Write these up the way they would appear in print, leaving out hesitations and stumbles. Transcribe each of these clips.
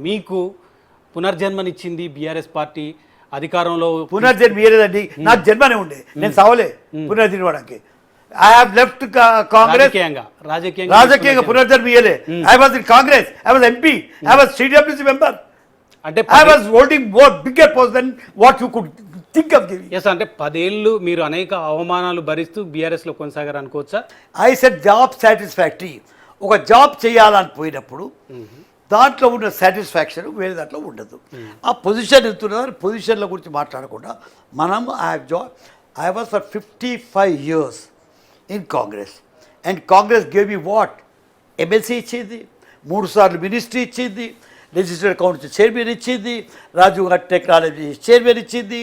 మీకు పునర్జన్మనిచ్చింది BRS party అధికారంలో. పునర్జన్మ ఇయ్యలేదండి, నాకు జన్మనే ఉండే, నేను సావలే పునర్జన్మడానికి. I have left Congress. రాజకీయంగా పునర్జన్మ ఇయ్యలే. I was in Congress, I was MP, I was CWC member, అంటే I was holding more bigger post than what you could think of giving. Yes, అంటే 10 ఏళ్ళు మీరు అనేక అవమానాలు భరిస్తూ బీఆర్ఎస్ లో కొనసాగారు అనుకోవచ్చా? I said job satisfactory. ఒక జాబ్ చేయాలని పోయినప్పుడు దాంట్లో ఉన్న సాటిస్ఫాక్షన్ వేరే దాంట్లో ఉండదు. ఆ పొజిషన్ ఎత్తున్నారు, పొజిషన్ల గురించి మాట్లాడకుండా మనం I was for 55 years in Congress, and Congress gave me what? MLC ఇచ్చింది, 3 సార్లు మినిస్ట్రీ ఇచ్చింది, లెజిస్లేటివ్ కౌన్సిల్ చైర్మన్ ఇచ్చింది, రాజీవ్ గాంధీ టెక్నాలజీ చైర్మన్ ఇచ్చింది,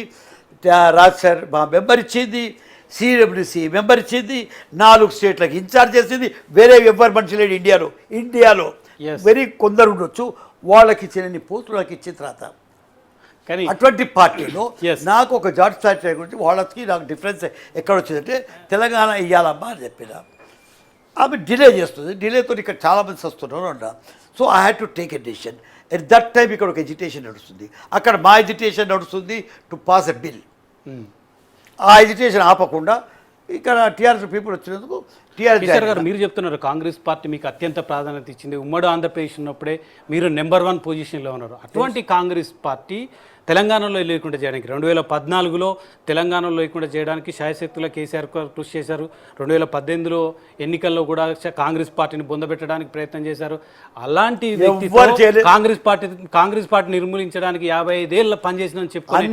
రాజ్యసభ మా మెంబర్ ఇచ్చింది, సిడబ్ల్యూసీ మెంబర్ ఇచ్చింది, 4 స్టేట్లకు ఇన్ఛార్జ్ చేసింది. వేరే ఎవరు మనిషి లేడు ఇండియాలో వెరీ కొందరు ఉండొచ్చు, వాళ్ళకి ఇచ్చిన పోస్టులకు ఇచ్చిన తర్వాత. కానీ అటువంటి పార్టీలో నాకు ఒక జాబ్ సాటిస్ఫాక్షన్ గురించి వాళ్ళకి నాకు డిఫరెన్స్ ఎక్కడ వచ్చిందంటే, తెలంగాణ ఇవ్వాలమ్మా అని చెప్పిన ఆమె డిలే చేస్తుంది. డిలేతో ఇక్కడ చాలామంది వస్తున్నారు అన్న. So I had to take a decision. At that time ఇక్కడ ఒక ఎజిటేషన్ నడుస్తుంది, అక్కడ మా ఎజిటేషన్ నడుస్తుంది టు పాస్ ఎ బిల్. ఆ ఎజిటేషన్ ఆపకుండా ఇక్కడ టీఆర్ఎస్ పీపుల్ వచ్చినందుకు టీఆర్ఎస్ గారు మీరు చెప్తున్నారు కాంగ్రెస్ పార్టీ మీకు అత్యంత ప్రాధాన్యత ఇచ్చింది, ఉమ్మడి ఆంధ్రప్రదేశ్ ఉన్నప్పుడే మీరు నెంబర్ 1 పొజిషన్లో ఉన్నారు. అటువంటి కాంగ్రెస్ పార్టీ తెలంగాణలో లేకుండా చేయడానికి 2014లో తెలంగాణలో లేకుండా చేయడానికి శాయశక్తుల కేసీఆర్ కృషి చేశారు. 2018లో ఎన్నికల్లో కూడా కాంగ్రెస్ పార్టీని బొందబెట్టడానికి ప్రయత్నం చేశారు. అలాంటి వ్యక్తి కాంగ్రెస్ పార్టీ నిర్మూలించడానికి 55 ఏళ్ళు పనిచేసిందని చెప్పుకొని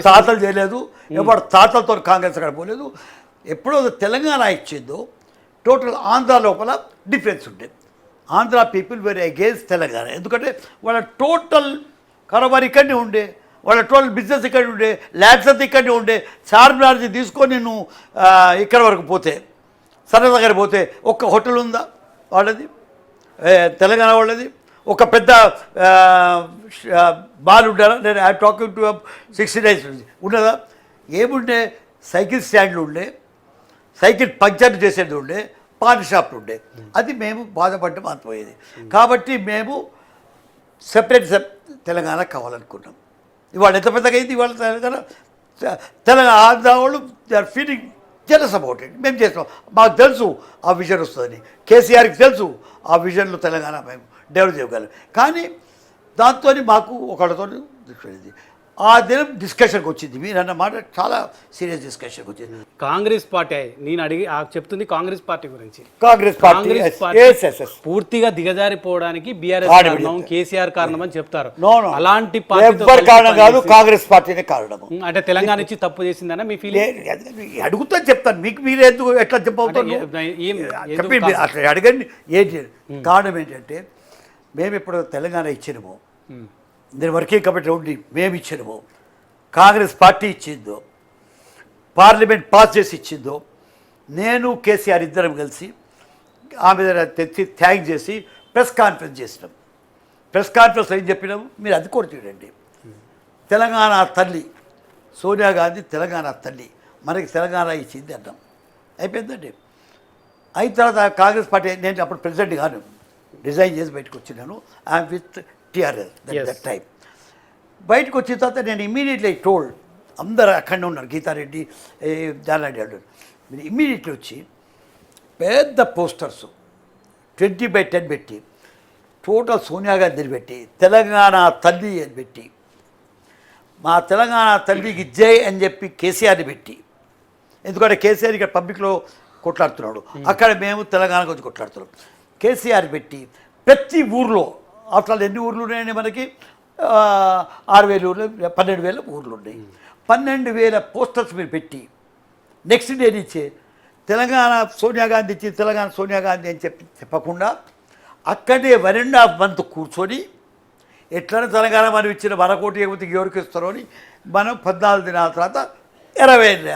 తాతలు చేయలేదు, ఎవరు తాతలతో కాంగ్రెస్ అక్కడ పోలేదు. ఎప్పుడో తెలంగాణ ఇచ్చిందో టోటల్ ఆంధ్ర లోపల డిఫరెన్స్ ఉండేది. Andhra people very against Telangana, ఎందుకంటే వాళ్ళ టోటల్ కారోబార్ ఇక్కడనే ఉండే, వాళ్ళ టోటల్ బిజినెస్ ఇక్కడ ఉండే, ల్యాండ్స్ అంతా ఇక్కడనే ఉండే. చార్మినార్జీ తీసుకొని నేను ఇక్కడ వరకు పోతే, సరదా దగ్గర పోతే ఒక్క హోటల్ ఉందా వాళ్ళది, తెలంగాణ వాళ్ళది? ఒక పెద్ద బాల్ ఉండాలా? నేను ఐ టాకింగ్ టు 60 days ఉన్నదా? ఏముండే? సైకిల్ స్టాండ్లు ఉండే, సైకిల్ పంక్చర్ చేసేది ఉండే, పాన్ షాప్లు ఉండే. అది మేము బాధపడడం అంతపోయేది. కాబట్టి మేము సెపరేట్ తెలంగాణ కావాలనుకున్నాం. ఇవాళ ఎంత పెద్దగా అయింది ఇవాళ తెలంగాణ ఆంధ్ర వాళ్ళు they are feeling jealous about it. మేము చేస్తాం, మాకు తెలుసు ఆ విజన్ వస్తుందని, కేసీఆర్కి తెలుసు ఆ విజన్లో తెలంగాణ మేము డెవలప్ చేయగలం. కానీ దాంతో మాకు ఒకళ్ళతో తీసుకెళ్ళింది. ఆ దినం డిస్కషన్కి వచ్చింది. మీరు అన్న మాట చాలా సీరియస్ డిస్కషన్కి వచ్చింది. కాంగ్రెస్ పార్టీ నేను అడిగి చెప్తుంది కాంగ్రెస్ పార్టీ గురించి. కాంగ్రెస్ పార్టీ పూర్తిగా దిగజారిపోవడానికి బీఆర్ఎస్ కారణం, కేసీఆర్ కారణం అని చెప్తారు. అలాంటి ఎవరి కారణం కాదు, కాంగ్రెస్ పార్టీనే కారణం. అంటే తెలంగాణ ఇచ్చి తప్పు చేసిందన్న మీ ఫీలింగ్? అడుగుతా చెప్తాను, మీకు మీరు ఎందుకు ఎట్లా చెప్పవుతారు అట్లా అడగండి. ఏంటి కారణం? ఏంటంటే మేము ఇప్పుడు తెలంగాణ ఇచ్చినాము, నేను వర్కింగ్ కమిటీ ఉండి మేము ఇచ్చినాము, కాంగ్రెస్ పార్టీ ఇచ్చిందో, పార్లమెంట్ పాస్ చేసి ఇచ్చిందో, నేను కేసీఆర్ ఇద్దరం కలిసి ఆమె తెచ్చి థ్యాంక్ చేసి ప్రెస్ కాన్ఫరెన్స్ చేసినాం. ప్రెస్ కాన్ఫరెన్స్లో ఏం చెప్పినాము మీరు అది కూడా చూడండి. తెలంగాణ తల్లి సోనియా గాంధీ తెలంగాణ తల్లి, మనకి తెలంగాణ ఇచ్చింది అన్నాం. అయిపోయిందండి. అయిన తర్వాత కాంగ్రెస్ పార్టీ, నేను అప్పుడు ప్రెసిడెంట్ గాను, రిజైన్ చేసి బయటకు వచ్చినాను. I'm with TRS that time. బయటకు వచ్చిన తర్వాత నేను ఇమ్మీడియట్లీ టోల్డ్, అందరూ అక్కడనే ఉన్నారు, గీతారెడ్డి, జానారెడ్డి అడ్డు, మీరు ఇమ్మీడియట్లీ వచ్చి పెద్ద పోస్టర్స్ 20/10 పెట్టి, టోటల్ సోనియా గాంధీని పెట్టి, తెలంగాణ తల్లి అని పెట్టి, మా తెలంగాణ తల్లికి జై అని చెప్పి కేసీఆర్ని పెట్టి, ఎందుకంటే కేసీఆర్ ఇక్కడ పబ్లిక్లో కొట్లాడుతున్నాడు, అక్కడ మేము తెలంగాణ గురించి కొట్లాడుతున్నాం. కేసీఆర్ పెట్టి ప్రతి ఊర్లో, ఆఫ్టర్ ఎన్ని ఊర్లు ఉన్నాయండి మనకి? 6,000 ఊర్లు, 12,000 ఊర్లు ఉన్నాయి. 12,000 పోస్టర్స్ మీరు పెట్టి నెక్స్ట్ డే ఇచ్చే తెలంగాణ సోనియా గాంధీ ఇచ్చి తెలంగాణ సోనియా గాంధీ అని చెప్పకుండా అక్కడే 1.5 months కూర్చొని ఎట్లనే తెలంగాణ మనం ఇచ్చిన 1 కోటి ఎవరికి ఇస్తారో అని మనం 14 దినాల తర్వాత 20,000